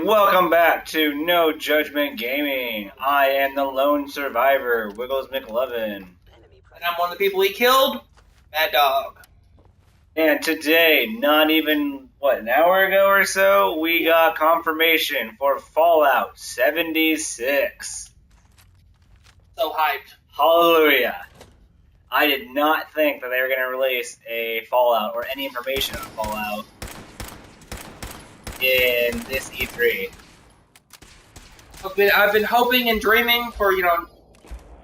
And welcome back to No Judgment Gaming. I am the lone survivor, Wiggles McLovin. And I'm one of the people he killed, Mad Dog. And today, not even, an hour ago or so, we got confirmation for Fallout 76. So hyped. Hallelujah. I did not think that they were going to release a Fallout or any information on Fallout in this E3. I've been hoping and dreaming for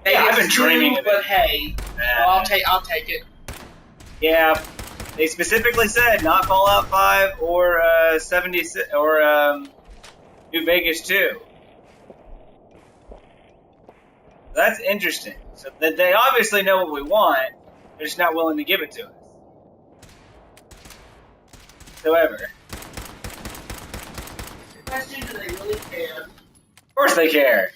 I've been dreaming of it. But hey, I'll take it. Yeah, they specifically said not Fallout 5 or 76 or New Vegas 2. That's interesting. So they obviously know what we want. They're just not willing to give it to us. However, The question: do they really care? of course they care.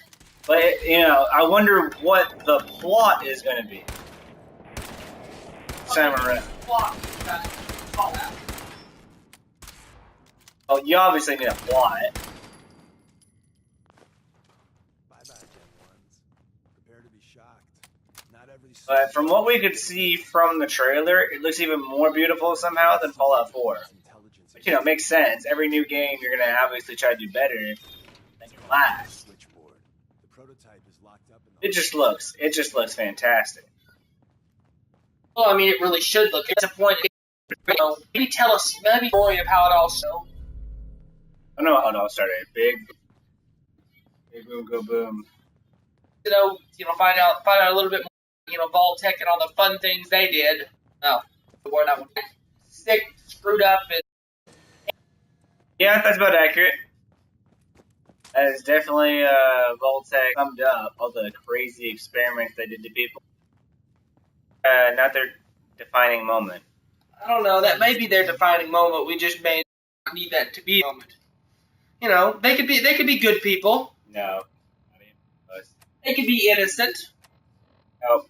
But I wonder what the plot is going to be. Time around. Fallout. Oh, you obviously need a plot. Bye-bye, Gen 1s. Prepare to be shocked. Not every But from what we could see from the trailer, it looks even more beautiful somehow than Fallout 4. Which, it makes sense. Every new game, you're going to obviously try to do better than your last. Switchboard. The prototype is locked up in the It just looks fantastic. Well, I mean, it really should look. It's a point. Maybe tell us maybe story of how it all started. I don't know how it all started. Big boom, go boom. Find out a little bit more. Vault-Tec and all the fun things they did. No, the word I want. Sick, screwed up, and Yeah, that's about accurate. That is definitely Vault-Tec summed up all the crazy experiments they did to people. Not their defining moment. I don't know. That may be their defining moment. We just may not need that to be a moment. They could be good people. No. I mean, They could be innocent. nope.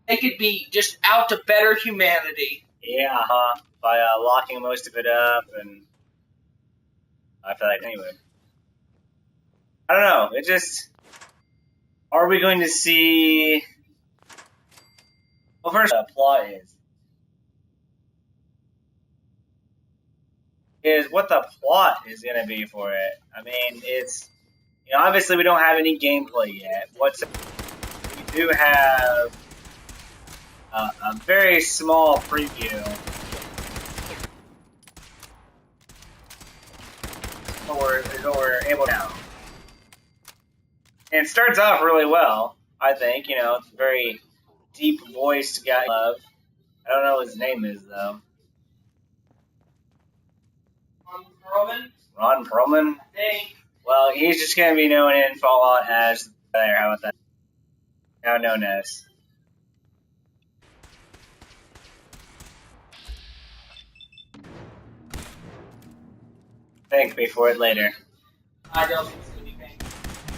They could be just out to better humanity. Yeah, by locking most of it up, and I feel like anyway. I don't know. It just, are we going to see? Well, first, the plot is what the plot is going to be for it. I mean, it's obviously we don't have any gameplay yet. We do have a very small preview. We're able to. And it starts off really well, I think. It's a very deep voiced guy. I don't know what his name is though. Ron Perlman? I think. Well, he's just gonna be known in Fallout as the player. How about that? Now known as. Thank me for it later. I don't think it's going to be painful.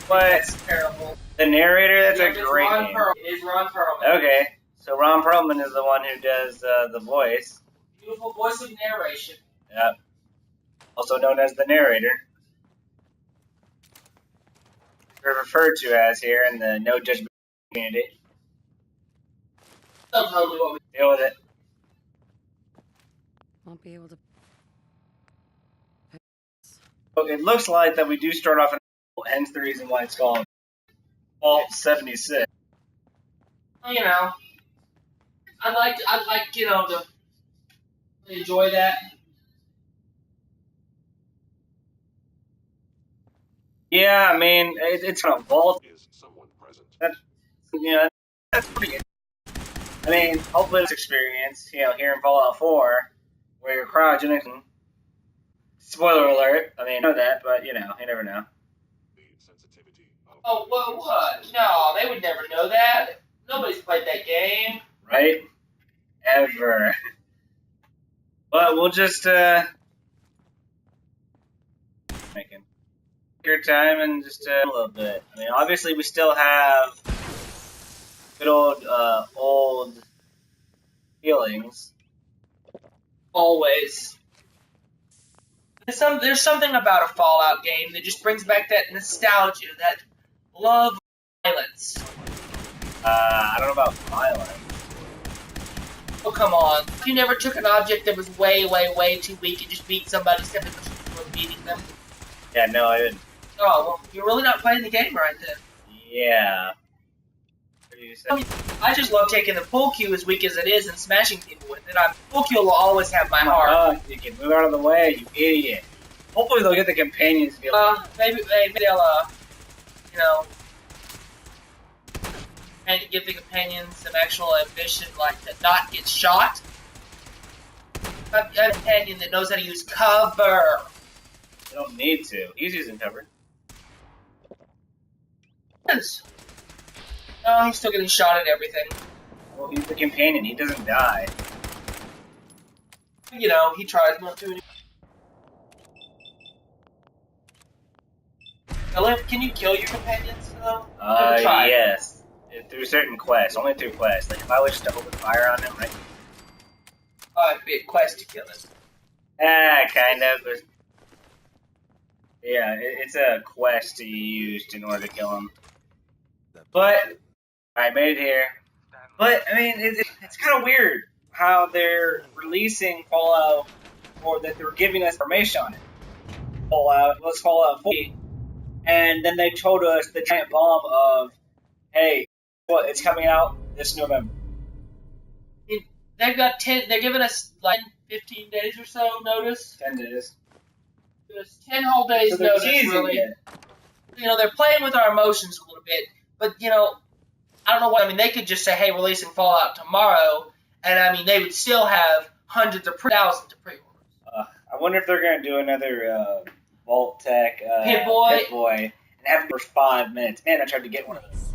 But That's terrible. the narrator, that's Yeah, a great name. It is Ron Perlman. Okay, so Ron Perlman is the one who does the voice. Beautiful voice of narration. Yep. Also known as the narrator. We're referred to as here in the No Judgment community. That's totally what we Deal with it. Won't be able to. So it looks like that we do start off in hence the reason why it's called Vault 76. I'd like to enjoy that. Yeah, I mean, it's kind of Vault. Is someone present? That's pretty good. I mean, hopefully this experience, here in Fallout 4, where you're cryogenic. Spoiler alert. I mean, I know that, but, you never know. The sensitivity of Oh, what? No, they would never know that. Nobody's played that game. Right? Ever. But we'll just, making your time and just a little bit. I mean, obviously we still have good old feelings. Always. There's something about a Fallout game that just brings back that nostalgia, that love of violence. I don't know about violence. Oh, come on. You never took an object that was way, way, way too weak and just beat somebody simply because you were beating them? Yeah, no, I didn't. Oh, well, you're really not playing the game right then. Yeah. What do you say? I mean, I just love taking the pull cue as weak as it is and smashing people with it. Pull cue will always have my heart. Oh, you can move out of the way, you idiot. Hopefully they'll get the companions to be Maybe they'll, you know, and give the companions some actual ambition, like to not get shot. A companion that knows how to use cover. They don't need to. He's using cover. Yes. No, he's still getting shot at everything. Well, he's the companion. He doesn't die. You know, he tries not to. Philip, can you kill your companions, though? Never tried. Yes. Through certain quests. Only through quests. Like, if I wish to open fire on him, right? Oh, it'd be a quest to kill him. Kind of. Yeah, it's a quest to use in order to kill him. But I made it here. But I mean, it's kind of weird how they're releasing Fallout, or that they're giving us information on it. Fallout 4, and then they told us the giant bomb of, hey, what? It's coming out this November. They've got 10. They're giving us like 15 days or so notice. 10 days. Give us 10 whole days So they're notice. teasing Really, it. you know, they're playing with our emotions a little bit. But you know, I don't know what. I mean, they could just say, "Hey, releasing Fallout tomorrow," and I mean, they would still have hundreds of thousands of pre-orders. I wonder if they're going to do another Vault Tech Pip-Boy. and have it for 5 minutes. Man, I tried to get one of those.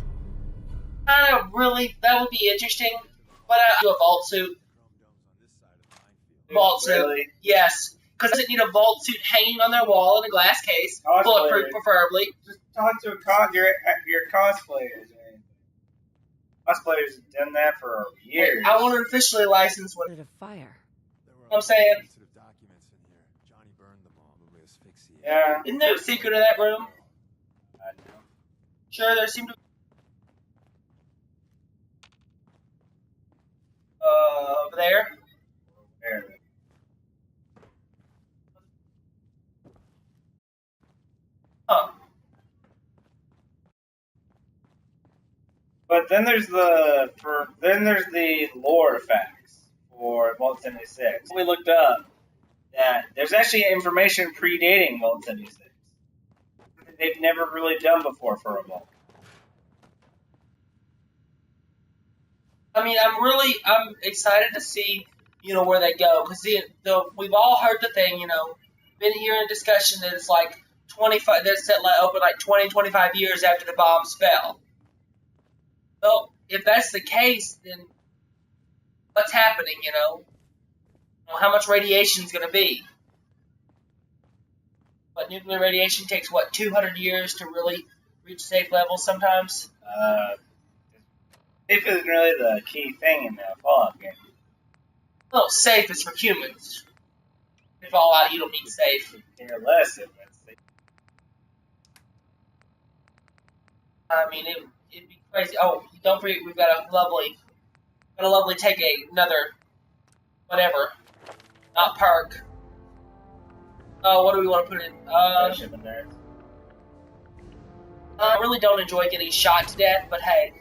That would be interesting. But I do a vault suit. Vault suit. Really? Yes. Because it doesn't need a vault suit hanging on their wall in a glass case. Cosplayers. Bulletproof, preferably. Just talk to your cosplayers. Man. Cosplayers have done that for years. I want to officially license one. Lit a fire. I'm saying. Sensitive documents in here. Johnny burned them all. Probably asphyxiated. Yeah. Isn't there a secret in that room? I know. Sure, there seemed to. Over there. Where? Huh. But then there's the lore facts for Vault 76. We looked up that there's actually information predating Vault 76 that they've never really done before for a vault. I mean, I'm excited to see, you know, where they go, because we've all heard the thing, you know, been hearing discussion that it's like 25, that's set like open like 20, 25 years after the bombs fell. Well, if that's the case, then what's happening, you know? How much radiation is going to be? But nuclear radiation takes, 200 years to really reach safe levels sometimes? Safe isn't really the key thing in the Fallout game. Well, safe is for humans. In Fallout, you don't need safe. Care less if it's safe. I mean, it'd be crazy. Oh, don't forget, we've got a lovely take another, whatever, not perk. What do we want to put in? I really don't enjoy getting shot to death, but hey,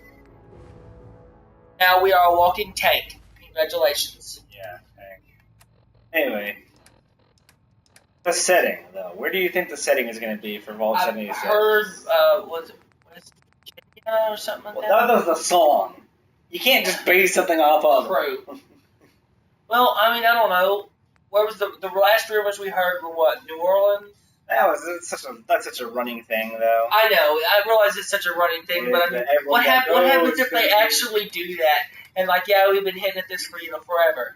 now we are a walking tank. Congratulations. Yeah, thanks. Anyway, the setting, though. Where do you think the setting is going to be for Vault I've 76? heard, what is it or something like Well, that? that was the song. You can't just base something off of. True. Well, I mean, I don't know. Where was the last rumors we heard were what? New Orleans? That's such a running thing, though. I know. I realize it's such a running thing, but I mean, what happens if they actually do that? And like, yeah, we've been hitting at this for forever.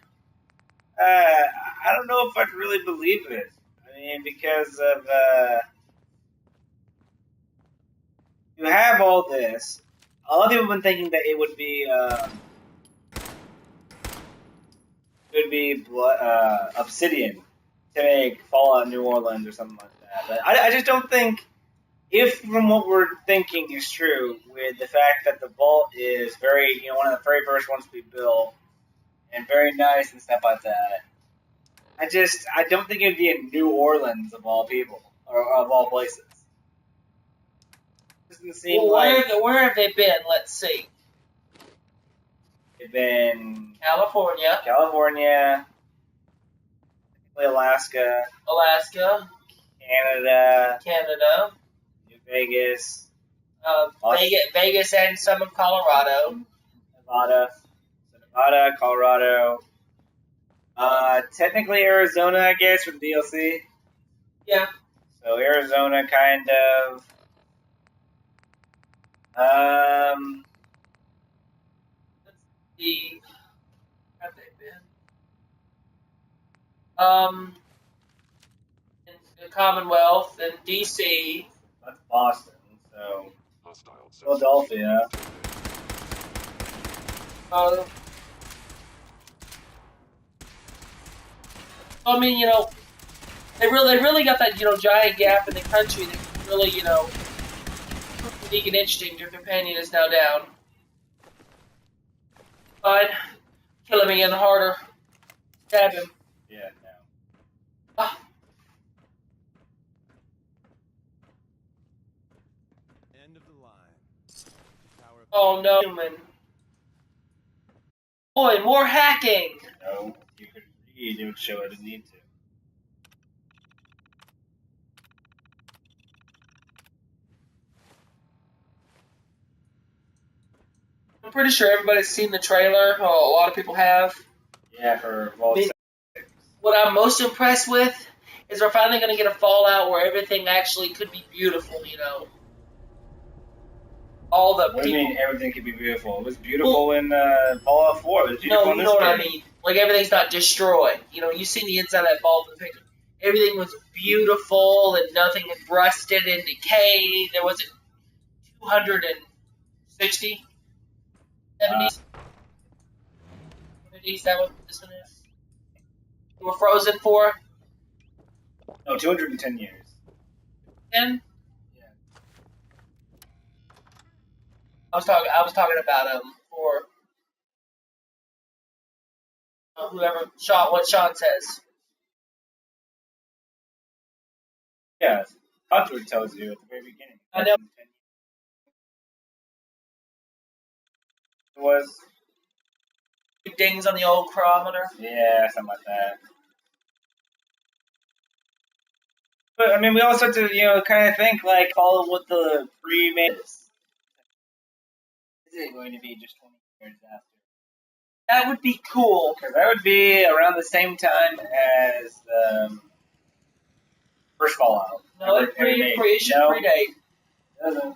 I don't know if I'd really believe it. I mean, because of you have all this. A lot of people have been thinking that it would be Obsidian to make Fallout New Orleans or something like that. But I just don't think, if from what we're thinking is true, with the fact that the vault is very, one of the very first ones to be built, and very nice and stuff like that, I don't think it'd be in New Orleans of all people, or of all places. Doesn't seem Well, like where have they been? Let's see. they've been California, California, Alaska, Alaska, Canada, Canada, New Vegas, Vegas, and some of Colorado. Nevada, Colorado. Technically Arizona, I guess, with DLC. Yeah. So Arizona, kind of. The have they been? In the Commonwealth and DC. That's Boston. So Hostile Philadelphia. I mean, they really got that, giant gap in the country that can really, unique and interesting. Your companion is now down. Fine. Kill him again harder. Stab him. Yeah, no. Ah. End of the line. Tower of Oh no, human. Boy, more hacking! No, you could read, it would show it didn't need to. I'm pretty sure everybody's seen the trailer. Oh, a lot of people have. Yeah, for Vault Me- 6. What I'm most impressed with is we're finally going to get a Fallout where everything actually could be beautiful, All the What do you people. mean everything could be beautiful? It was beautiful in Fallout 4. It was beautiful No, in you this know what I game. mean. Like, everything's not destroyed. You've seen the inside of that vault in the picture. Everything was beautiful and nothing had rusted and decayed. There wasn't 260, 70, 70, is that what this one is? You were frozen for No, 210 years. 10? Yeah. I was talking about for whoever shot what Sean says. Yeah, that's what it tells you at the very beginning. I know. It was, Dings on the old chronometer. yeah, something like that. But, I mean, we also have to, kind of think, like, all of what the pre-made is. Is it going to be just 20 years after? That would be cool. Because that would be around the same time as the first Fallout. No, Ever made. it should No, predate. it doesn't.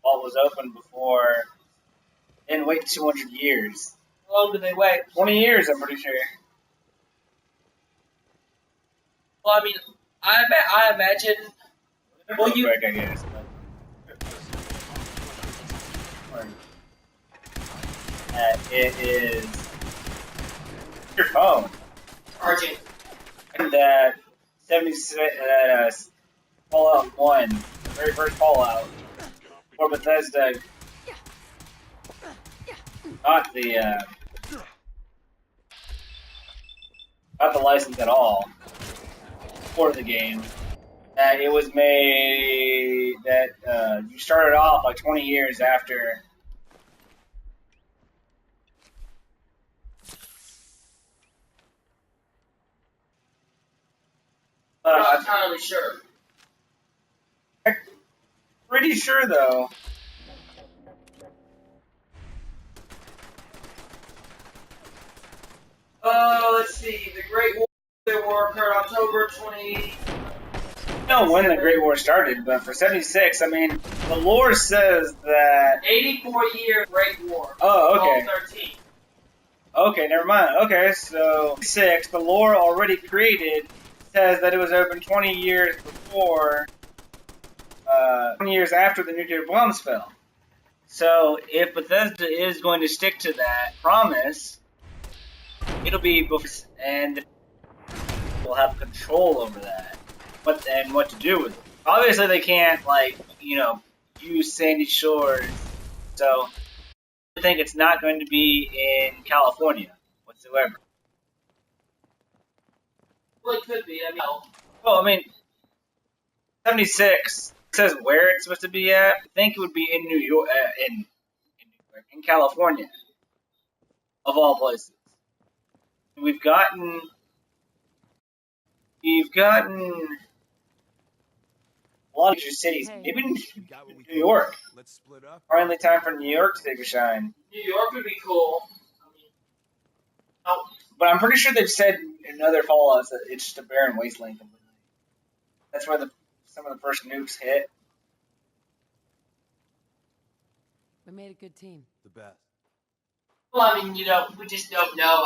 Vault was open before. Didn't wait 200 years. How long do they wait? 20 years, I'm pretty sure. Well, I mean, I imagine. Well, you- Quick, I guess. It is your phone. Charging. And that 76, Fallout 1, the very first Fallout, for Bethesda, not the license at all for the game. That it was made that you started off like 20 years after. I'm not entirely sure. Pretty sure though. Let's see. The Great War occurred October 20. I don't know when the Great War started, but for 76, I mean, the lore says that. 84-year Great War. Oh, okay. 13. Okay, never mind. Okay, so 6, the lore already created says that it was open 20 years before, 20 years after the nuclear bombs fell. So if Bethesda is going to stick to that promise, it'll be before, and will have control over that, what to do with it. Obviously, they can't use Sandy Shores, so I think it's not going to be in California whatsoever. Well, it could be. I mean, Well, I mean, 76 says where it's supposed to be at. I think it would be in New York, in California, of all places. We've gotten a lot of major cities, maybe We got what we New York. Let's split up. Finally, time for New York to take a shine. New York would be cool. I mean, oh, But I'm pretty sure they've said in other Fallouts that it's just a barren wasteland completely. That's where some of the first nukes hit. We made a good team. The best. well, I mean, we just don't know.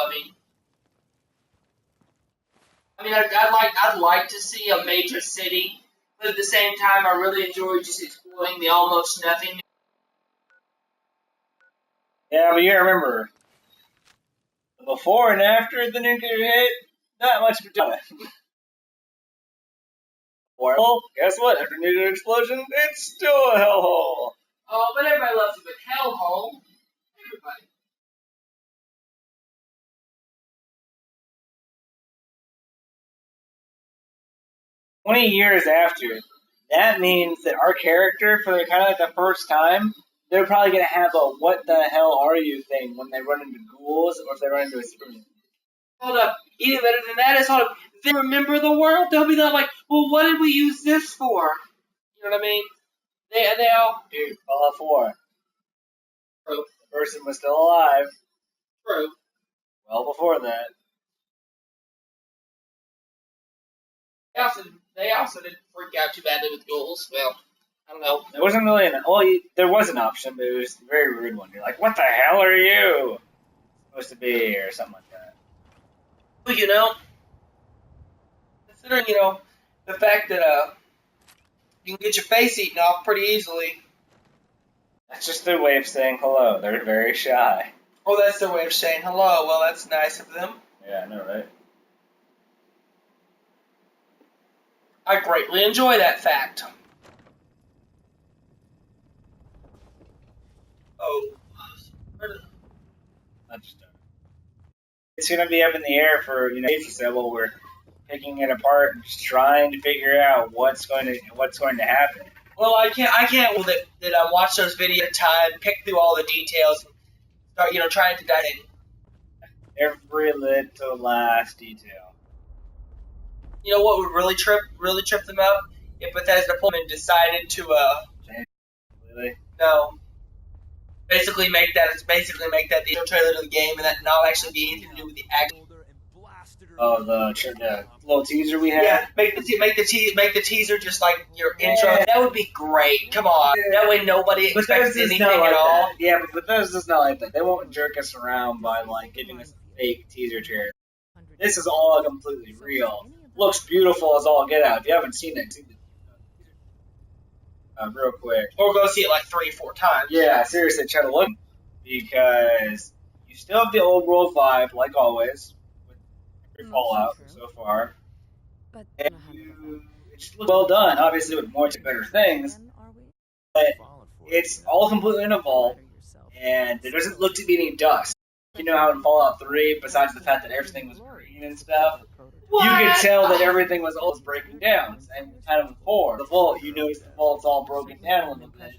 I'd like to see a major city, but at the same time, I really enjoy just exploring the almost nothing. Yeah, but you remember, before and after the nuclear hit, not much done. Well, guess what? After nuclear explosion, it's still a hellhole. Oh, but everybody loves a good hellhole. Everybody. $20 after, that means that our character, for the first time, they're probably going to have a "what the hell are you" thing when they run into ghouls or if they run into a Superman. Hold up. Even better than that is, hold up. If they remember the world, they'll be like, well, what did we use this for? You know what I mean? They all... Dude, Fallout 4. True. The person was still alive True. well before that. They also didn't freak out too badly with ghouls. Well, I don't know. There wasn't really there was an option, but it was a very rude one. You're like, what the hell are you supposed to be, or something like that. Well, considering, the fact that, you can get your face eaten off pretty easily. That's just their way of saying hello. They're very shy. Oh, that's their way of saying hello. Well, that's nice of them. Yeah, I know, right? I greatly enjoy that fact. Oh. Not just it's going to be up in the air for days or so while we're picking it apart and just trying to figure out what's going to happen. Well, I can't well, that I watch those videos at a time, pick through all the details, and start, trying to dive in. Every little last detail. You know what would really trip them up? If Bethesda Pullman decided to Really? basically make that the intro trailer to the game, and that not actually be anything to do with the action. Oh, the little teaser we had. Yeah, make the teaser just like your intro. That would be great. Come on, that way nobody expects anything not like at all. that. Yeah, but Bethesda's not like that. They won't jerk us around by giving us a fake teaser trailer. This is all completely real. Looks beautiful as all get out. If you haven't seen it, see the real quick. Or go see it like 3 or 4 times. Yeah, seriously, try to look, because you still have the old world vibe, like always, with every Fallout so far. But And it just looks well done, obviously with more to better things, but it's all completely in a vault, and there doesn't look to be any dust. You know how in Fallout 3, besides the fact that everything was green and stuff, you could tell that everything was always breaking down. And kind of before the vault, you notice the vault's all broken down a little bit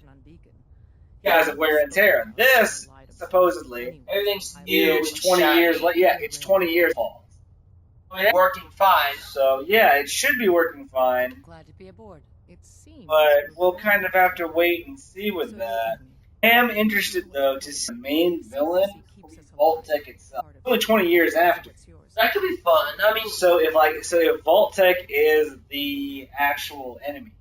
because of wear and tear. This, supposedly, Everything's new. is and 20 shiny. years. Yeah, it's 20 years vault. I mean, it's working fine. So yeah, it should be working fine, Glad to be aboard. It seems. but we'll kind of have to wait and see with that. I am interested though to see the main villain, Vault-Tec itself. Only 20 years after. That could be fun. I mean, So if Vault-Tec is the actual enemy,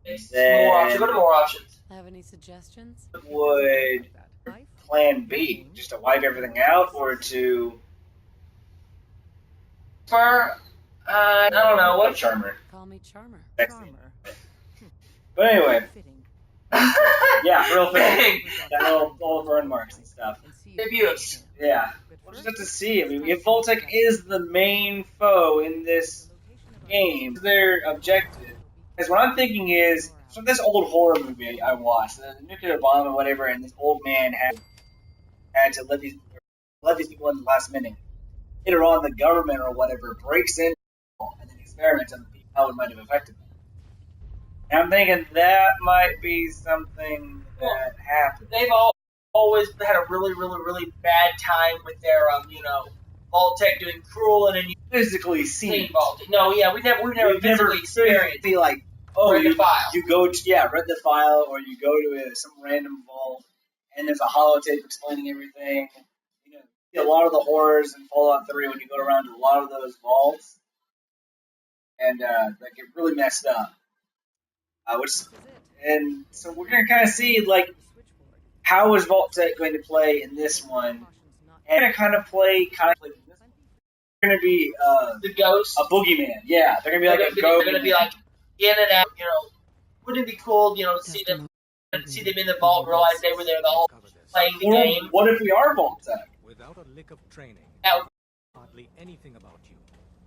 it's then- more options. Go to more options. Have any suggestions? would Plan B just to wipe everything out, or to I don't know what. Charmer? Call me Charmer. Sexy. Charmer. But anyway, Fitting. yeah, real thing. Dang. That all the burn marks and stuff. Abuse. Yeah. we'll just have to see. I mean, if Voltec is the main foe in this game, their objective. Because what I'm thinking is, so this old horror movie I watched, the nuclear bomb or whatever, and this old man had to let these people in the last minute. Later on, the government or whatever breaks in and then experiments on the people, how it might have affected them. And I'm thinking that might be something that happened. They've always had a really, really, really bad time with their, Vault-Tec doing cruel and Physically seen inhumane it. Vault-Tec. No, yeah, we've never physically experienced. Be like, oh, Read the file. you go to read the file, or you go to some random vault, and there's a holotape explaining everything. You know, see a lot of the horrors in Fallout 3 when you go around to a lot of those vaults, and they get really messed up. And so we're gonna kind of see like how is Vault-Tec going to play in this one, and gonna kind of play like this. They're gonna be The ghost. a boogeyman. Yeah, they're gonna be like a ghost. They're gonna be like in and out. Wouldn't it be cool, to see them in the vault, realize they were there the whole Cover this. playing the Or game? what if we are Vault-Tec? Without a lick of training, That would- hardly anything about you.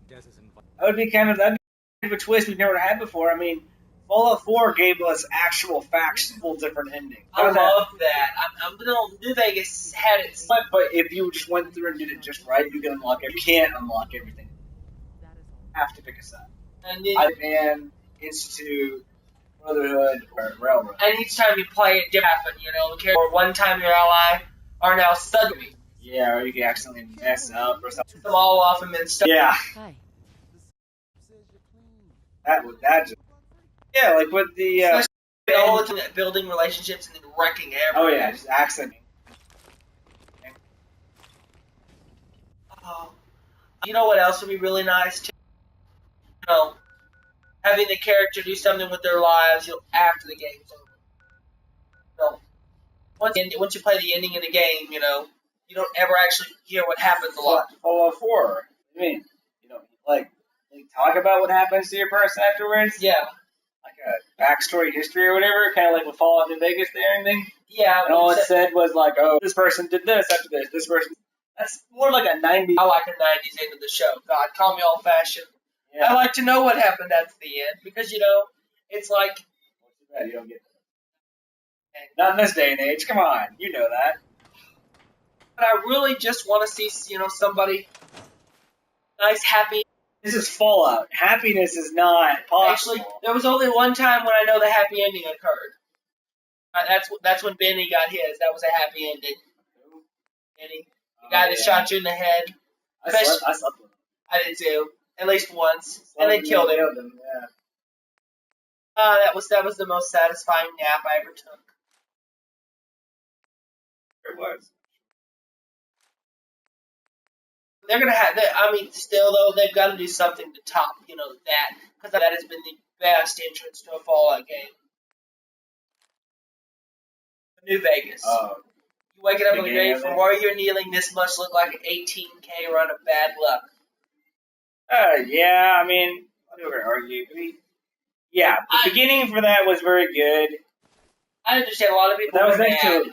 Des is invited. That would be kind of a twist we've never had before. I mean, Fallout 4 gave us actual facts, full different endings. I love that. I'm New Vegas had it. But if you just went through and did it just right, you can unlock it. You can't unlock everything. You have to pick a side. And then, Ivan, Institute, Brotherhood, or Railroad. and each time you play it, different. Or one time your ally are now stuck with me. Yeah, or you can accidentally mess up or something. Them all off and then stuck. Yeah, Hi. that just. Yeah, like with the. All the building relationships and then wrecking everything. Oh yeah, just accident. Oh. You know what else would be really nice too? Having the character do something with their lives, after the game's over. Once you play the ending of the game, you don't ever actually hear what happens a lot. Fallout 4. What do you mean? You know, like talk about what happens to your person afterwards? Yeah, Like a backstory history or whatever, kind of like with Fallout New Vegas there and thing. yeah. And all it said was like, oh, this person did this after this. This person. That's more like a 90s. I like a 90s end of the show. God, call me old-fashioned. I Yeah. like to know what happened at the end because it's like. Too bad you don't get that. Not in this day and age. Come on, you know that. But I really just want to see somebody nice, happy. This is Fallout. Happiness is not possible. Actually, there was only one time when I know the happy ending occurred. That's when Benny got his. That was a happy ending. Benny, the guy that shot you in the head. I slept with him. I did too, at least once, and they killed him. Yeah. That was the most satisfying nap I ever took. It was. They're gonna have. Still though, they've got to do something to top, that because that has been the best entrance to a Fallout game. New Vegas. You waking up in the grave from where you're kneeling, this must look like an 18K run of bad luck. Yeah, I mean, I'm not going to argue. Yeah, the beginning for that was very good. I understand a lot of people. That was were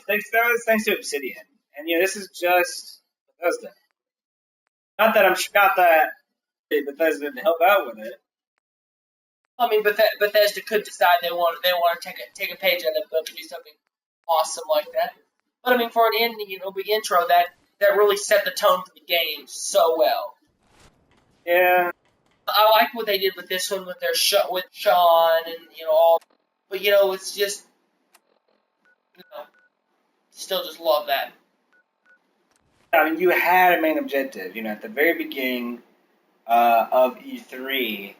thanks to Obsidian. And, this is just Bethesda. Not that Bethesda didn't help out with it. I mean, Bethesda could decide they want to take a page out of the book and do something awesome like that. But I mean, for an ending, big intro that really set the tone for the game so well. Yeah. I like what they did with this one with with Sean and all, but it's just still just love that. I mean, you had a main objective, at the very beginning of E3,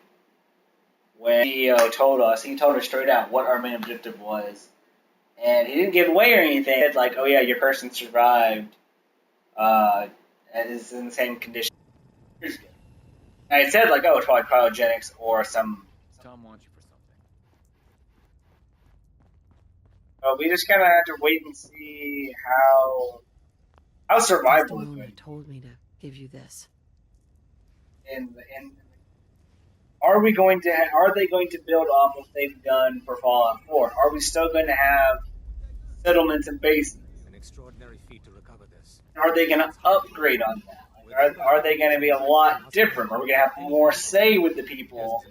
when CEO told us, he told us straight out what our main objective was. And he didn't give away or anything. He said, like, oh yeah, your person survived, and is in the same condition. And it said, like, oh, it's probably cryogenics or some... Tom wants you for something. But we just kind of have to wait and see how survival is Mr. Miller going. told me to give you this. And are they going to build off what they've done for Fallout 4? Are we still going to have settlements and bases? An extraordinary feat to recover this. Are they going to upgrade on that? Like, are they going to be a lot different? Are we going to have more say with the people?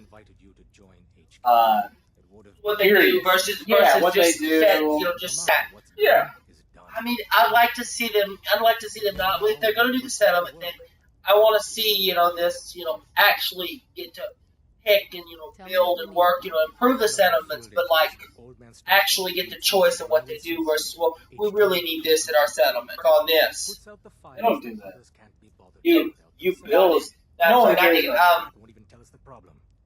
What they do Period. versus What just they do. set, just set. Yeah. I mean, I'd like to see them. I'd like to see them not. If they're going to do the settlement, then I want to see this actually get to pick and build and work, improve the settlements, but like actually get the choice of what they do versus we really need this in our settlement on this. They don't do that. You build. That's No one what I cares need. about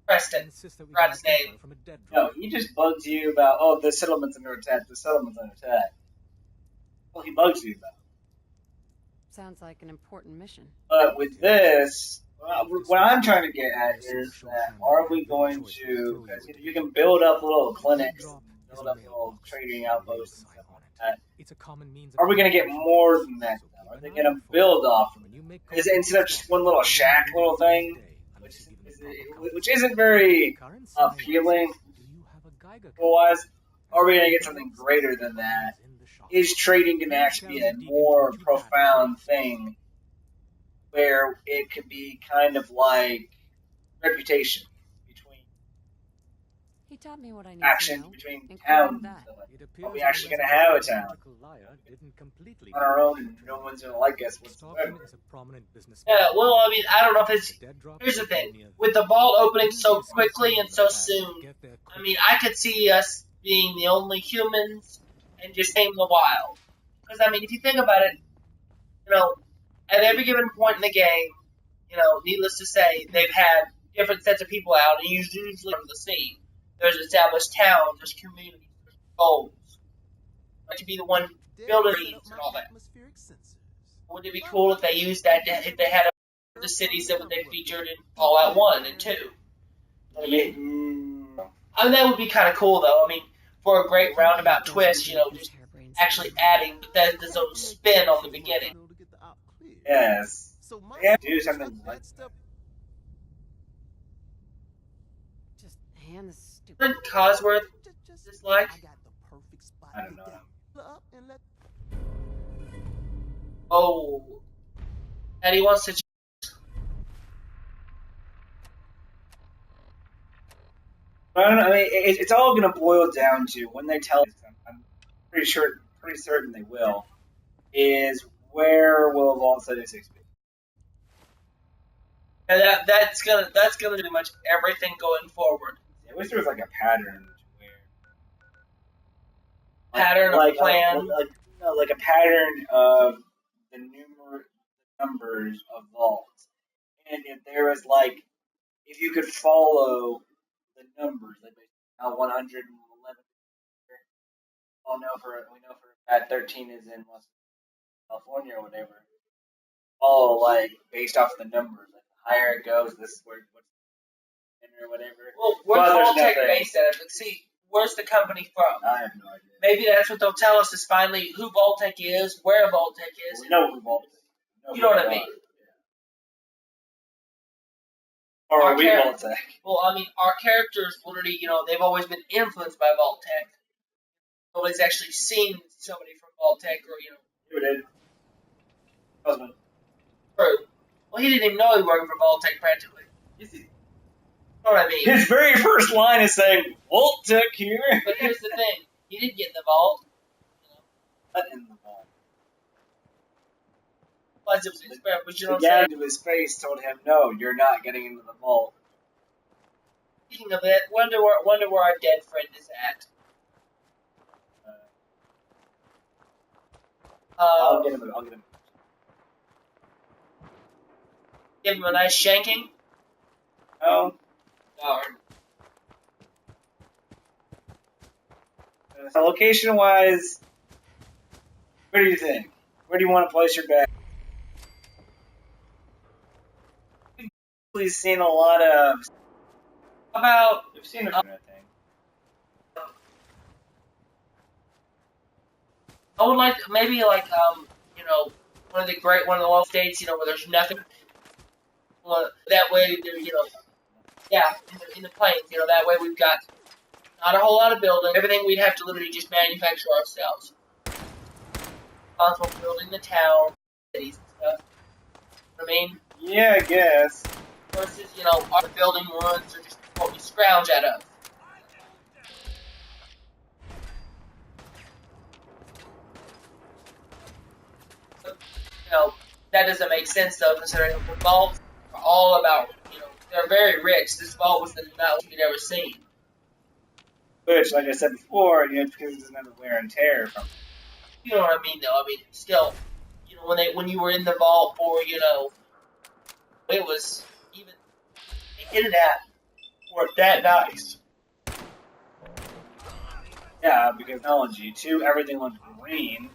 Preston, forgot his name. No, he just bugs you about, the settlement's under attack, the settlement's under attack. Well, he bugs you about. Sounds like an important mission. But with this, what I'm trying to get at is that are we going to, because you can build up little clinics, build up little trading outposts and stuff like that. Are we going to get more than that, though? Are they going to build off of it? Is it instead of just one little shack little thing, which isn't very appealing, otherwise, are we going to get something greater than that? Is trading going to actually be a more profound thing where it could be kind of like reputation between He taught me what I need actions to know. between Including towns? that. Are we actually going to have a town on our own and no one's going to like us whatsoever? Yeah, well, I mean, I don't know if it's. Here's the thing: with the vault opening so quickly and so soon, I mean, I could see us being the only humans and just taming the wild. Because I mean, if you think about it, at every given point in the game, needless to say, they've had different sets of people out, and usually from the scene. There's established towns, there's communities, there's goals. To be the one building and all that. Wouldn't it be cool if they used that? If they had the cities that they featured in Fallout 1 and 2? I mean, that would be kind of cool, though. I mean, for a great roundabout twist, just actually adding Bethesda's own spin on the beginning. Yes. They have to do something like that. Just hand the stupid. What did Cosworth dislike? I don't know. Oh. And he wants to. I don't know. I mean, it's all going to boil down to when they tell us. I'm pretty certain they will. Is where will Vault 76 be? And that's gonna do pretty much everything going forward. I wish there was like a pattern where Plan. Like a pattern of the numbers of vaults, and if there was like, if you could follow the numbers, like how 111. We know for that 13 is in California or whatever. All like based off of the numbers. Like the higher it goes, this is what's or whatever. Well, where's Vault-Tec based at? But see, where's the company from? I have no idea. Maybe that's what they'll tell us is finally who Vault-Tec is, where Vault-Tec is. We know who Vault-Tec is. You know what I mean? Or are we Vault-Tec? Well, I mean, our characters literally, they've always been influenced by Vault-Tec. Nobody's actually seen somebody from Vault-Tec or, Who did? Husband. True. Well, he didn't even know he was working for Vault-Tec practically. You know what I mean? His very first line is saying, Vault-Tec here. But here's the thing. He didn't get in the vault. What in the vault? Plus, it was his friend, but you know what The I'm guy saying? to his face told him, no, you're not getting into the vault. Speaking of it, wonder where our dead friend is at. I'll get him. Give him a nice shanking. Oh. Darn. So location-wise, what do you think? Where do you want to place your bet? We've seen a lot of. How about We've seen a few, I think. I would like maybe one of the low states, where there's nothing. That way, in the plains, that way we've got not a whole lot of building. Everything we'd have to literally just manufacture ourselves. Responsible for building the town, cities and stuff. I mean, Yeah, I guess. versus, our building ruins or just what we scrounge out of. That doesn't make sense though, considering the vaults are all about, they're very rich. This vault was the most we'd ever seen. Which, like I said before, because it doesn't have the wear and tear from. You know what I mean, though. I mean, still, when you were in the vault for, it was even the internet weren't that nice. Yeah, because technology. Two, everything looked green.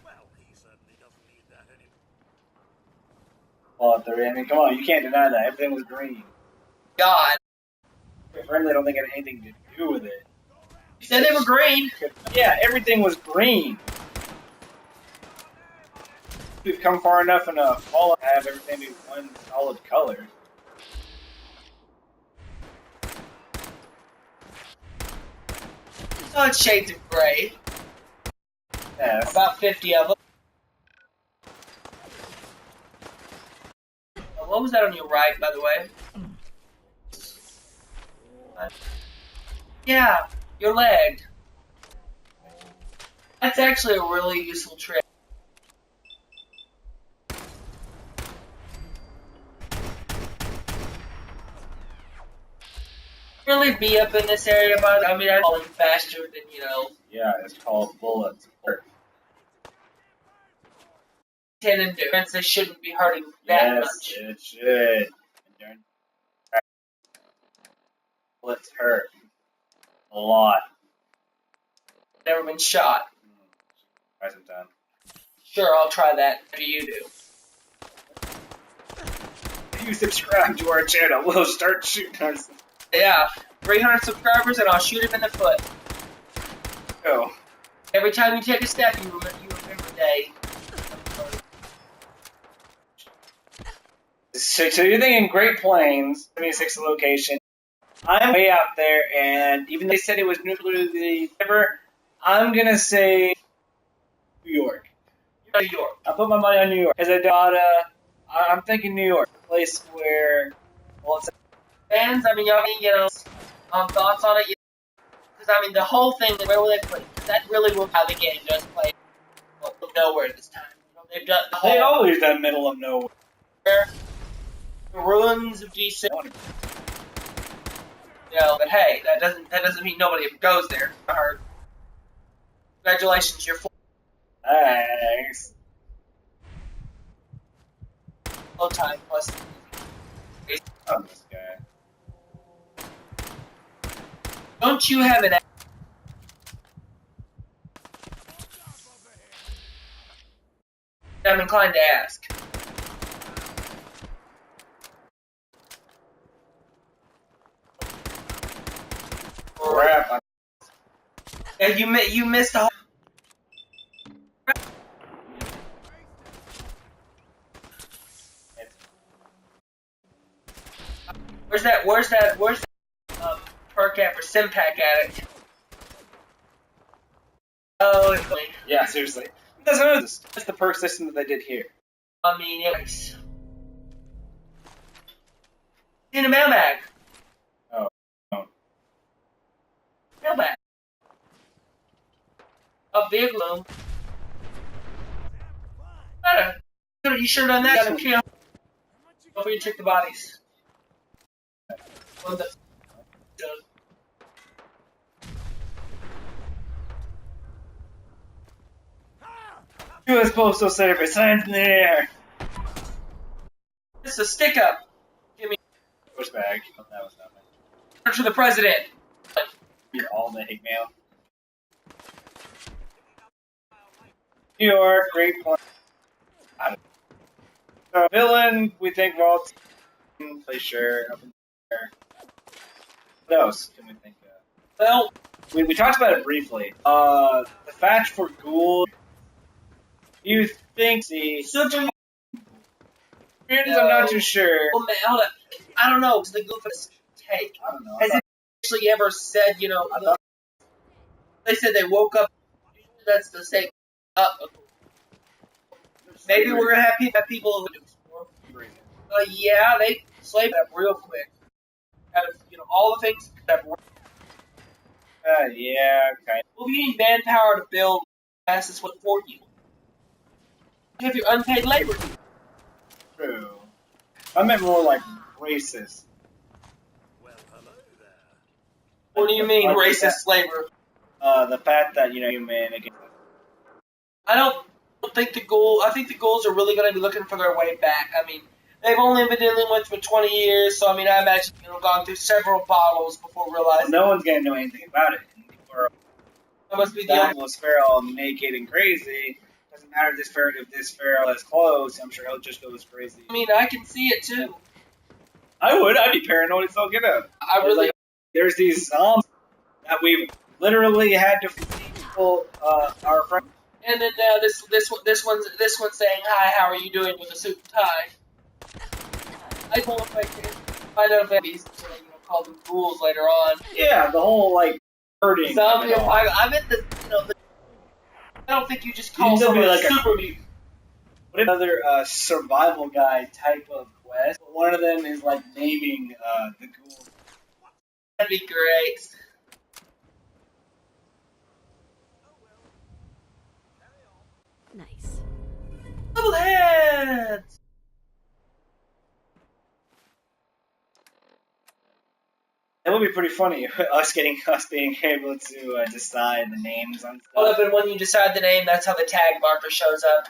Well, I mean, come on, you can't deny that. Everything was green. God, Friendly, I don't think it had anything to do with it. you said they were green. Yeah, everything was green. We've come far enough in a Fallout to have everything be one solid color. So it's shades of gray. Yes. About 50 of them. What was that on your right, by the way? Yeah, your leg. That's actually a really useful trick. Really be up in this area, but I mean, I'm falling faster than, Yeah, it's called bullets. 10 endurance. They shouldn't be hurting that much. It should. Bullets hurt. A lot. Never been shot. Try sometime. Sure, I'll try that after you do. If you subscribe to our channel, we'll start shooting us. Yeah, 300 subscribers and I'll shoot him in the foot. Oh. Every time you take a step, you remember day. So you're thinking Great Plains, 76 location. I'm way out there, and even though they said it was nuclearly river, I'm gonna say New York. New York. I'll put my money on New York. Because I'm thinking New York, a place where, well, it's Fans, I mean, y'all need, thoughts on it? Because, I mean, the whole thing, where will they put it? 'Cause that really will how the game does play. Well, nowhere this time. They've done the they whole always done middle of nowhere. the ruins of DC. But hey, that doesn't mean nobody ever goes there. Or, congratulations, you're full. Thanks. Low time plus. Oh, this guy. Don't you have an? I'm inclined to ask. Crap. Yeah, you missed the whole. Where's that perk at for Simpack Addict? Oh, Yeah, seriously. That's the perk system that they did here. I mean, it was in a mailbag. Oh. Mailbag. A vehicle loan. You should have done that. Got him. Before you check the bodies. U.S. Postal Service, hands in the air. This is a stick up. Push back. Oh, that was nothing. To the president. You're all the hate mail. New York, Great Plains. So, villain, we think Vault. Play sure. Up in there. What else can we think of? Well, We talked about it briefly. The Fatch for Ghoul. You think the Super. I'm not too sure. Well, man, hold up. I don't know. It's the goofus take. I don't know. Has it actually ever said, they said they woke up? That's the same. Maybe we're gonna have people. Yeah, they slaved up real quick. Out of all the things that Yeah, kind well, you need manpower to build. That's what for you. You have your unpaid labor. of true. I meant more like racist. Well, hello there. What do you mean Like racist labor? The fact that human against. I don't think the goal. I think the ghouls are really going to be looking for their way back. I mean, they've only been dealing with for 20 years, so I mean, I imagine gone through several bottles before realizing. No one's gonna know anything about it. Or That must be the that only. was feral, naked, and crazy. Doesn't matter if this feral has clothes. I'm sure he'll just go as crazy. I mean, I can see it too. I would. I'd be paranoid as all get up. I really. There's these zombies that we've literally had to feed people. Our friends. And then this one's saying hi, how are you doing with a suit and tie? I don't know if I can find out if these call them ghouls later on. Yeah, the whole like hurting. Zombie apocalypse. I meant the. I don't think you just call You'd still be someone like a- super mutant. What if another survival guide type of quest? One of them is like naming the ghouls. That'd be great. Nice. Double heads. That would be pretty funny. us being able to decide the names on Well, stuff. but when you decide the name, that's how the tag marker shows up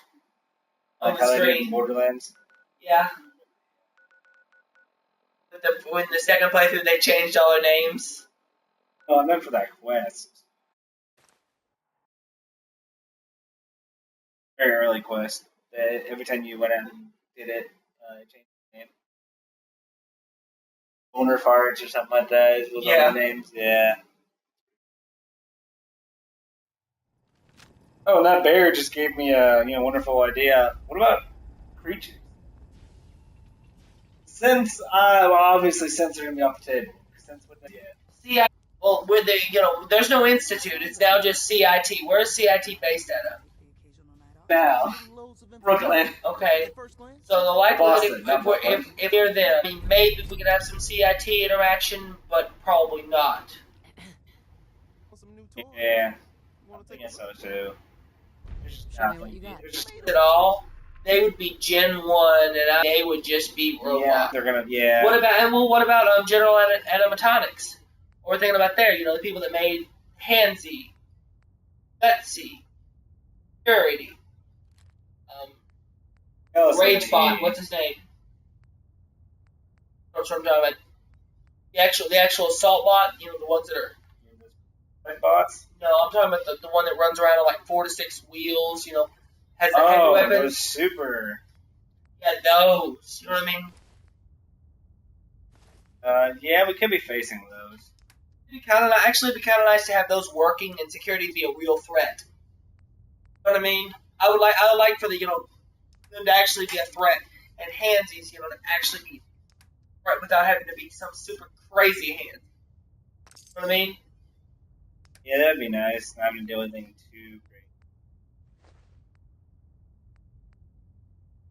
on Like the how they did in screen. Borderlands. Yeah. When the second playthrough, they changed all their names. No, I meant for that quest. Very early quest. Every time you went in and did it, it changed the name. Owner farts or something like that. Was one Yeah. of the names. Yeah. Oh, and that bear just gave me a wonderful idea. What about creatures? Since obviously since they're gonna be off the table. Since what they CIT. Well, with the there's no institute. It's now just CIT. Where's CIT based out of? Now. Brooklyn. Okay. So the likelihood Boston, not if we're Brooklyn. if you're there, I mean, maybe we could have some CIT interaction, but probably not. Some new toys. Yeah, You wanna I take guess a so look? too. There's just Show me nothing. what you got. There's just- At all, they would be Gen 1, and they would just be yeah, robots. they're gonna What about General Animatronics? What we're thinking about there, the people that made Hansi, Betsy, Purity, Ragebot, what's his name? That's what I'm talking about. The actual assault bot, the ones that are. bots? No, I'm talking about the one that runs around on like 4 to 6 wheels. Has a heavy Oh, weapon. those super. Yeah, those. You know what I mean? Yeah, we could be facing those. It'd be kind of nice to have those working and security be a real threat. You know what I mean? I would like for them to actually be a threat, and handsies, to actually be a threat without having to be some super crazy hand. You know what I mean? Yeah, that'd be nice. Not having to deal with anything too great.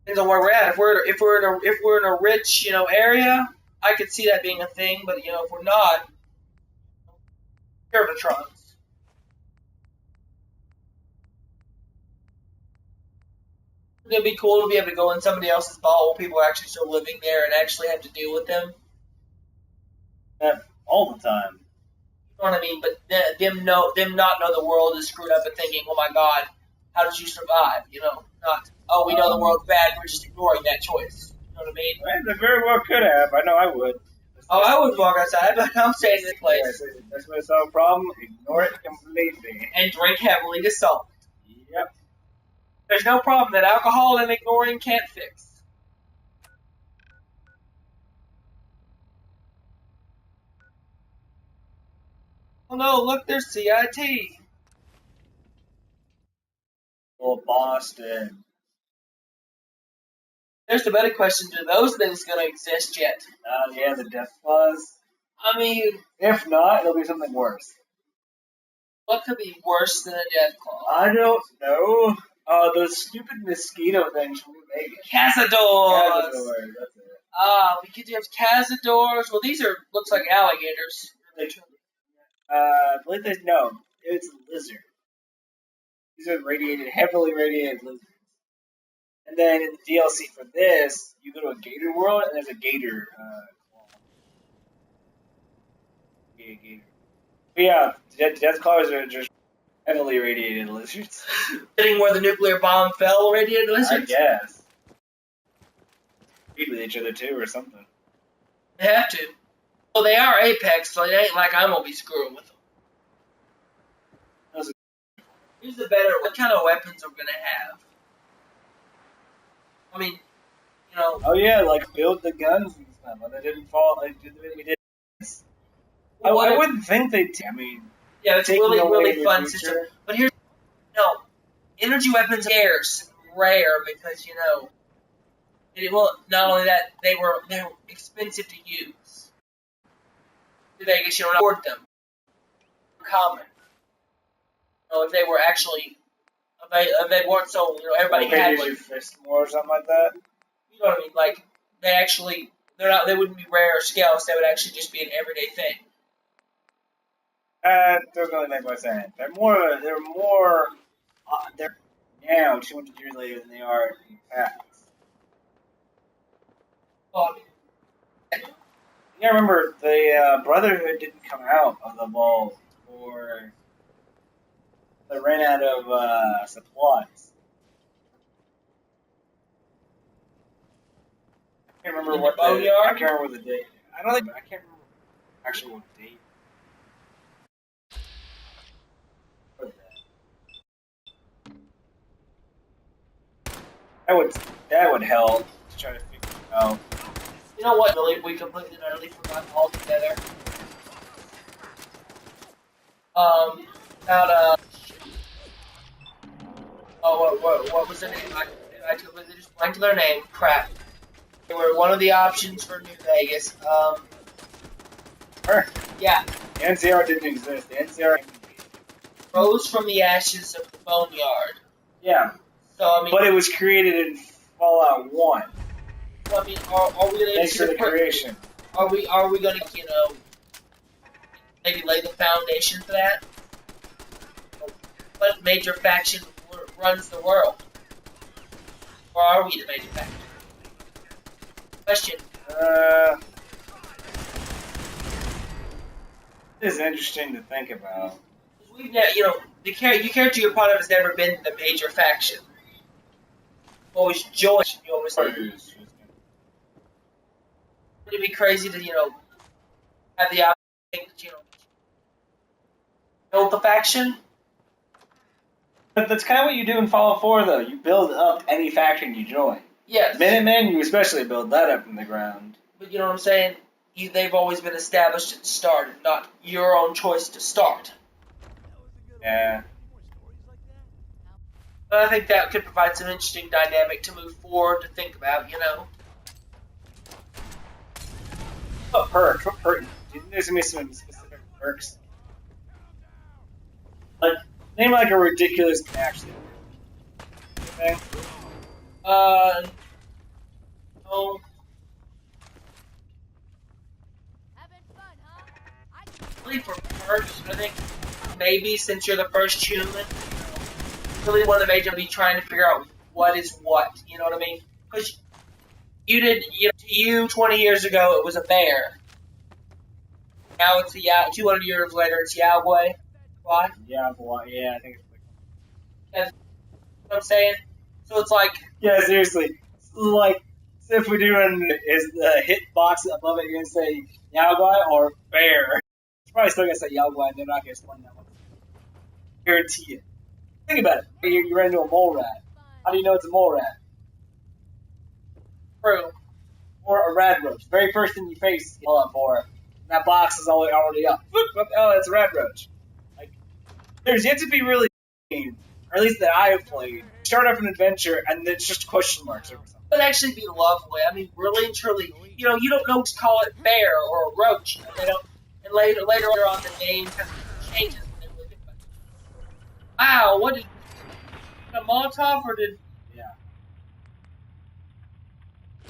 Depends on where we're at. If we're in a rich area, I could see that being a thing. But if we're not, Curvatrons. It'd be cool to be able to go in somebody else's ball while people are actually still living there and actually have to deal with them. All the time. You know what I mean? But them not know the world is screwed up and thinking, oh my god, how did you survive? Not, oh, we know the world's bad, we're just ignoring that choice. You know what I mean? Well, they very well could have. I know I would. Oh, I would walk outside, but I'm staying in this place Yeah, that's when it's a problem. Ignore it completely. and drink heavily to solve it. Yep. There's no problem that alcohol and ignoring can't fix. Oh no, look, there's CIT. Well, Boston. There's the better question, do those things going to exist yet? Yeah, the death clause. I mean, If not, it'll be something worse. what could be worse than a death claw? I don't know. Oh, those stupid mosquito things from New Vegas. Cazadors. Cazadors, that's it. We could have Cazadors. Well, these are looks like alligators. I believe there's no. It's a lizard. These are heavily radiated lizards. And then in the DLC for this, you go to a gator world, and there's a gator. Gator. But yeah, death claws are just heavily radiated lizards. Sitting where the nuclear bomb fell, radiated I lizards. guess. Feed with each other too, or something. They have to. Well, they are apex, so it ain't like I'm gonna be screwing with them. Here's the better. What kind of weapons are we gonna have? I mean, you know. Oh yeah, like build the guns and stuff. But they didn't fall. Like we did. I wouldn't think they. I mean, yeah, it's taking really away the fun future. system. But here's energy weapons are scarce, rare because not only that they were expensive to use. Vegas, you don't afford them. Common. If they were actually, if they weren't so, everybody had use one. your fist more or something like that. You know what I mean? Like they wouldn't be rare or scarce. They would actually just be an everyday thing. Doesn't really make much sense. They're now 200 years later than they are in the past. Well, Yeah, remember the Brotherhood didn't come out of the vault, or they ran out of supplies. I can't remember In the what boneyard? I can't remember the date. I can't remember actually what date. That would help to try to figure it out. you know what? Really, we completely and utterly forgot altogether. About what was the name? I completely just blanked their name. Crap. They were one of the options for New Vegas. Sure. Yeah. The NCR didn't exist. The NCR. Rose from the ashes of the boneyard. Yeah, So I mean, but it was created in Fallout 1. well, I mean, are we gonna Thanks for the creation. Are we gonna maybe lay the foundation for that? What major faction runs the world? Or are we the major faction? Question. This is interesting to think about. We've never, the character you're part of has never been the major faction. Always joined. You always would it be crazy to have the option to build the faction? But that's kind of what you do in Fallout 4, though. You build up any faction you join. Yes. Minutemen, you especially build that up from the ground. But you know what I'm saying? They've always been established and started, not your own choice to start. Yeah. But I think that could provide some interesting dynamic to move forward to think about, What perks? What perks? There's gonna be some specific perks. Like, name like a ridiculous action. Okay. Oh. Really for perks, I think maybe since you're the first human, really one of the major be trying to figure out what is what. You know what I mean? Because to you 20 years ago it was a bear. Now it's 200 years later it's Yahweh. Why? Yeah, I think it's like. That's what I'm saying. So it's like, Yeah, seriously. Like, if we do is the hit box above it, you're gonna say Yagwai or bear? You're probably still gonna say Yagwai, and they're not gonna explain that one. Guarantee it. Think about it. You ran into a mole rat. How do you know it's a mole rat? true. Or a rad roach. Very first thing you face, pull up for. That box is already up. Oh, it's a rad roach. Like, there's yet to be really, or at least that I have played. Start off an adventure and it's just question marks over something. It would actually be lovely. I mean, really and truly, you don't know to call it bear or a roach. They don't. And later on, the name kind of changes. Wow, what is? A Molotov or did? Yeah.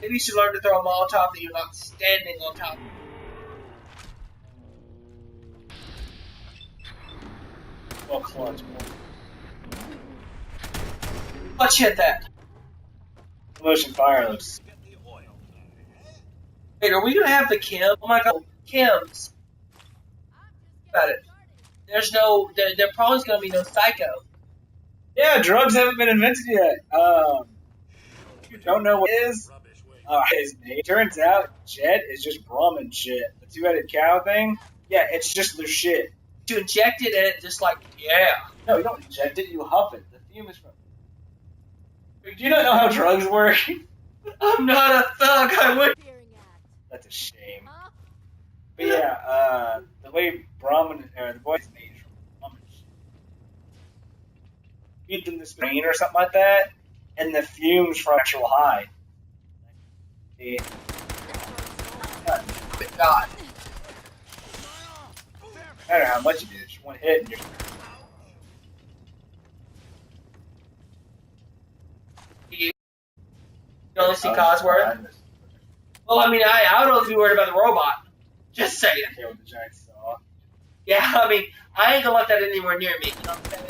Maybe you should learn to throw a Molotov that you're not standing on top. Well, clutch. Let's hit that. Motion fire looks. Wait, are we gonna have the Kim? Oh my god, Kims. About it. There's no. There probably's gonna be no Psycho. Yeah, drugs haven't been invented yet. You don't know what it is? His name. Turns out Jet is just Brahmin shit. The two-headed cow thing? Yeah, it's just their shit. You inject it and it just like, yeah. No, you don't inject it, you huff it. The fume is from... Do you not know how drugs work? I'm not a thug, I would. That's a shame. But yeah, the way Brahmin, or the boy's name is from Brahmin shit. Feed them this green or something like that, and the fumes from actual high. Yeah. God. No matter how much you do, just one hit and you're... You only see Cosworth? Well, I mean, I would only be worried about the robot. Just saying. Okay, with the giant saw. Yeah, I mean, I ain't gonna let that anywhere near me. You know what I'm saying?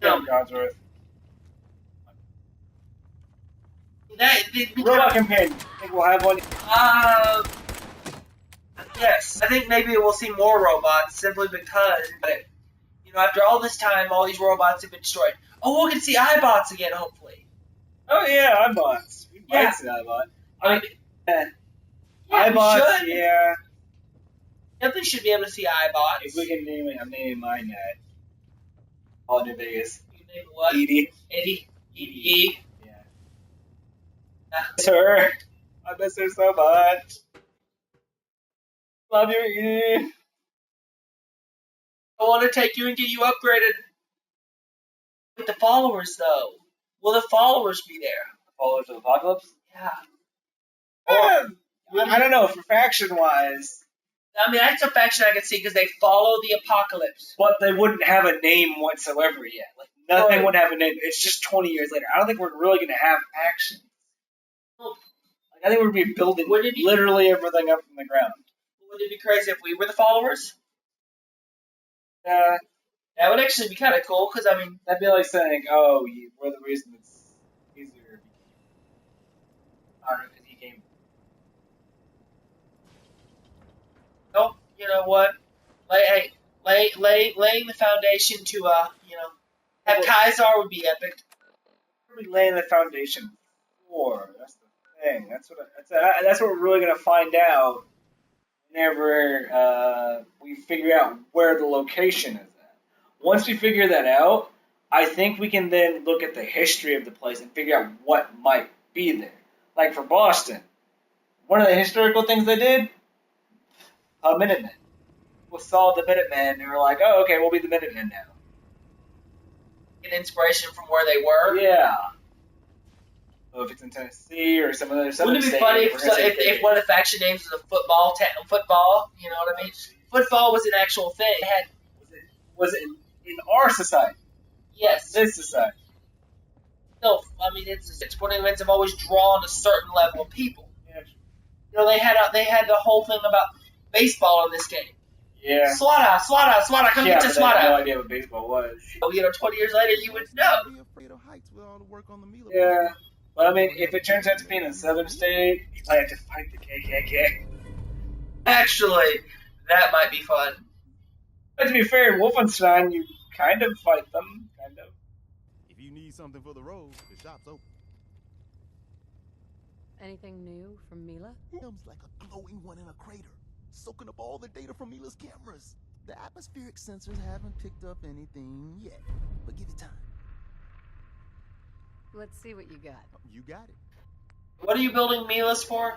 Yeah, Codsworth. That, Robot companion. I think we'll have one. Yes, I think maybe we'll see more robots simply because, you know, after all this time, all these robots have been destroyed. Oh, we're gonna see iBots again, hopefully. Oh yeah, iBots. We Yeah. might see iBot. I mean, Yeah, iBots, should. Yeah. Definitely should be able to see iBots. If we can name it, I'm naming mine that. All New Vegas. You name it what? Edie. Eddie. E. Yeah. Ah. Miss her. I miss her so much. Love you, Edie. I want to take you and get you upgraded. With the followers, though. Will the followers be there? Followers of Apocalypse? Yeah. I don't know, for faction-wise. I mean, that's a faction I can see because they follow the apocalypse. But they wouldn't have a name whatsoever yet. Like, nothing Right. would have a name. It's just 20 years later. I don't think we're really going to have action. Well, Like, I think we'd be building Would it be- literally everything up from the ground. would it be crazy if we were the followers? That That would actually be kind of cool because, I mean, that'd be like saying, oh, we're the reason it's easier. I don't know, because he came. oh, you know what? Laying the foundation to, you know, have Kaiser would be epic. What are we laying the foundation for? That's the thing. That's what we're really going to find out whenever we figure out where the location is at. Once we figure that out, I think we can then look at the history of the place and figure out what might be there. Like for Boston, one of the historical things they did, Minutemen. We saw the Minutemen, and we were like, oh, okay, we'll be the Minutemen now. Get inspiration from where they were. Yeah. So if it's in Tennessee or some other southern Wouldn't it be state, funny we're gonna say if one of the faction names was a football, you know what I mean? Football was an actual thing. It had, was it in our society, yes. this society? No, I mean, sporting events have always drawn a certain level of people. Yeah. You know, they had the whole thing about baseball in this game. Yeah. Slaughter, come Yeah, get your but I had no slaughter. idea what baseball was. You know, 20 years later, you would know. Be afraid of heights with all the work on the Mila. Yeah. But I mean, if it turns out to be in a southern state, you might have to fight the KKK. Actually, that might be fun. But to be fair, Wolfenstein, you kind of fight them, kind of. If you need something for the road, the shop's open. Anything new from Mila? Film's like a glowing one in a crater, soaking up all the data from Mila's cameras. The atmospheric sensors haven't picked up anything yet, but give it time. Let's see what you got. You got it. What are you building Milas for?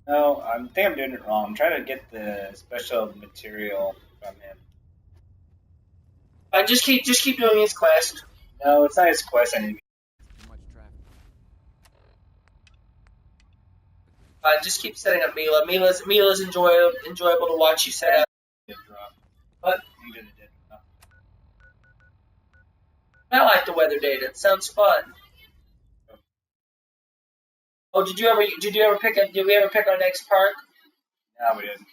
No, I think I'm doing it wrong. I'm trying to get the special material from him. Just keep doing his quest. No, it's not his quest. I need Too much traffic. Just keep setting up Mila. Mila's enjoyable to watch you set up. to drop. What? You did it. I like the weather data. It sounds fun. Oh, did you ever pick up? Did we ever pick our next park? No, we didn't.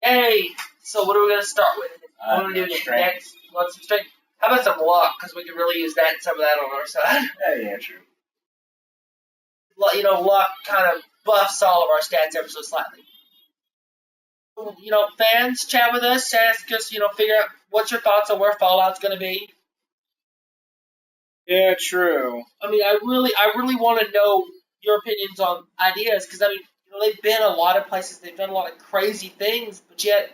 Hey, so what are we gonna start with? What are we gonna do strength. next? What's some strength? How about some luck? Because we could really use that some of that on our side. Yeah, true. You know, luck kind of buffs all of our stats ever so slightly. You know, fans, chat with us, ask us, figure out what's your thoughts on where Fallout's going to be. Yeah, true. I mean, I really want to know your opinions on ideas because I mean, they've been a lot of places, they've done a lot of crazy things, but yet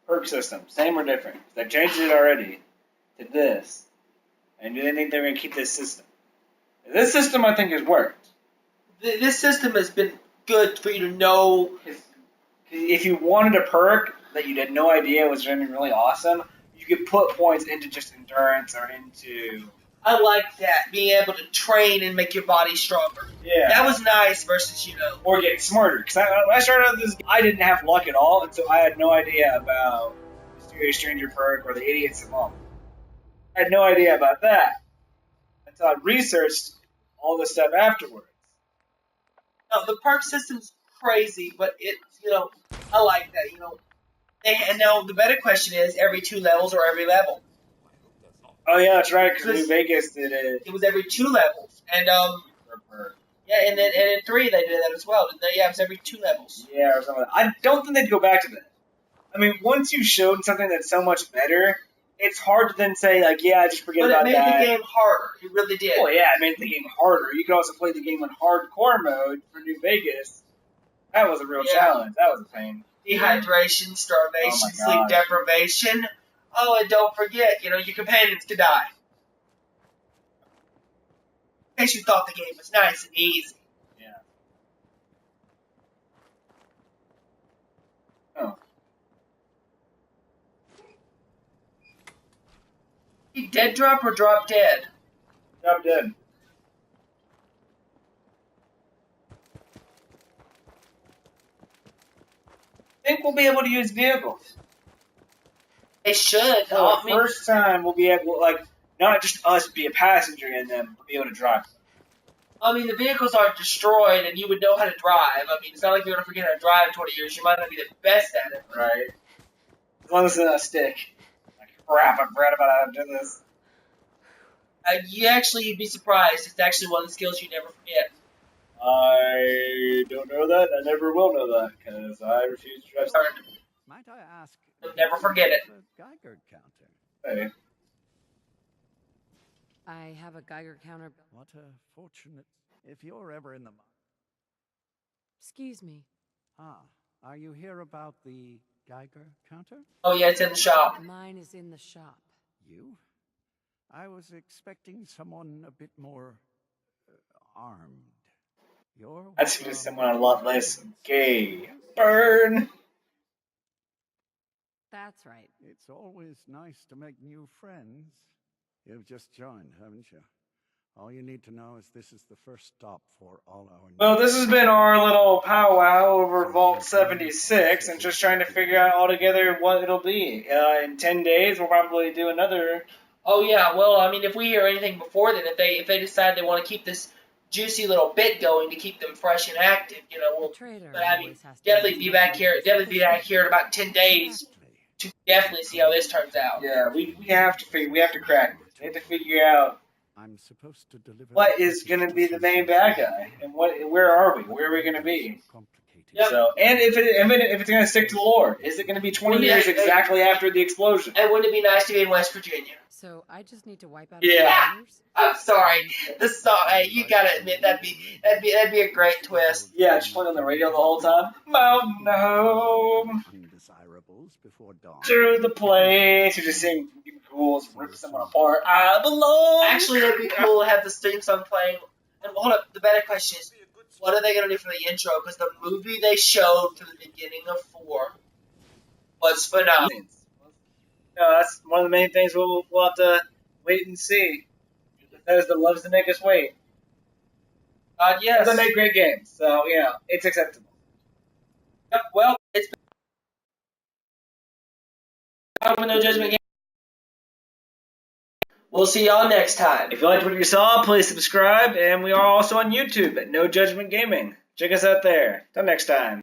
Perk system, same or different? They've changed it already to this. And do they think they're going to keep this system? This system, I think, has worked. this system has been good for you to know. If you wanted a perk that you had no idea was going to be really awesome, you could put points into just endurance or into... I like that, being able to train and make your body stronger. Yeah. That was nice versus, Or get smarter. Because when I started out this game, I didn't have luck at all, and so I had no idea about the Mysterious Stranger perk or the Idiots of Mom. I had no idea about that. Until I researched all this stuff afterwards. No, the perk system's crazy, but it's, I like that, And now the better question is, every 2 levels or every level? Oh yeah, that's right, because New Vegas did it. It was every 2 levels. And, yeah, and in 3 they did that as well, didn't they? Yeah, it was every 2 levels. Yeah, or something like that. I don't think they'd go back to that. I mean, once you showed something that's so much better, it's hard to then say, like, yeah, just forget about that. But it made the game harder. It really did. Well, yeah, it made the game harder. You could also play the game in hardcore mode for New Vegas. That was a real challenge. That was a pain. Dehydration, starvation, Oh my sleep God. deprivation. Oh, and don't forget, your companions could die. In case you thought the game was nice and easy. Yeah. Oh. He dead drop or drop dead? Drop dead. I think we'll be able to use vehicles. They should. For the first time, we'll be able, like, not just us be a passenger in them, but be able to drive them. I mean, the vehicles are destroyed, and you would know how to drive. I mean, it's not like you're going to forget how to drive in 20 years. You might not be the best at it. Right. As long as it's not a stick. Like, crap, I forgot about how to do this. You'd be surprised. It's actually one of the skills you never forget. I don't know that. I never will know that, because I refuse to drive. Might I ask? You'll never forget it. The Geiger counter. Hey. I have a Geiger counter. What a fortunate. If you're ever in the. Excuse me. Are you here about the Geiger counter? Oh, yeah, it's in the shop. Mine is in the shop. You? I was expecting someone a bit more armed. You're. I'd see someone a lot less gay. Burn! That's right. It's always nice to make new friends. You've just joined, haven't you? All you need to know is this is the first stop for all our... Well, this has been our little powwow over Vault 76, and just trying to figure out altogether what it'll be. In 10 days, we'll probably do another... Oh, yeah, well, I mean, if we hear anything before then, if they decide they want to keep this juicy little bit going to keep them fresh and active, we'll... Trader But, I mean, always has to definitely be back here in about 10 days to definitely see how this turns out. Yeah, we have to crack this. We have to figure out I'm supposed to deliver what is going to be the main bad guy, and where are we? Where are we going to be? Yep. So, and if it's going to stick to the lore, is it going to be 20 years exactly after the explosion? And wouldn't it be nice to be in West Virginia? So I just need to wipe out Yeah. the years? I'm sorry. This song, hey, you gotta admit that'd be a great twist. Yeah, just playing on the radio the whole time. Mountain home Undesirables before dawn. through the place. You're just seeing ghouls rip someone apart. I belong. Actually, that'd be cool to have the theme song playing. And hold up, the better question is, what are they gonna do for the intro? Because the movie they showed for the beginning of 4 was phenomenal. That's one of the main things we'll have to wait and see. Bethesda loves to make us wait. Yes. They make great games, so it's acceptable. Yep, well, it's been No Judgment Game. We'll see y'all next time. If you liked what you saw, please subscribe, and we are also on YouTube at No Judgment Gaming. Check us out there. Till next time.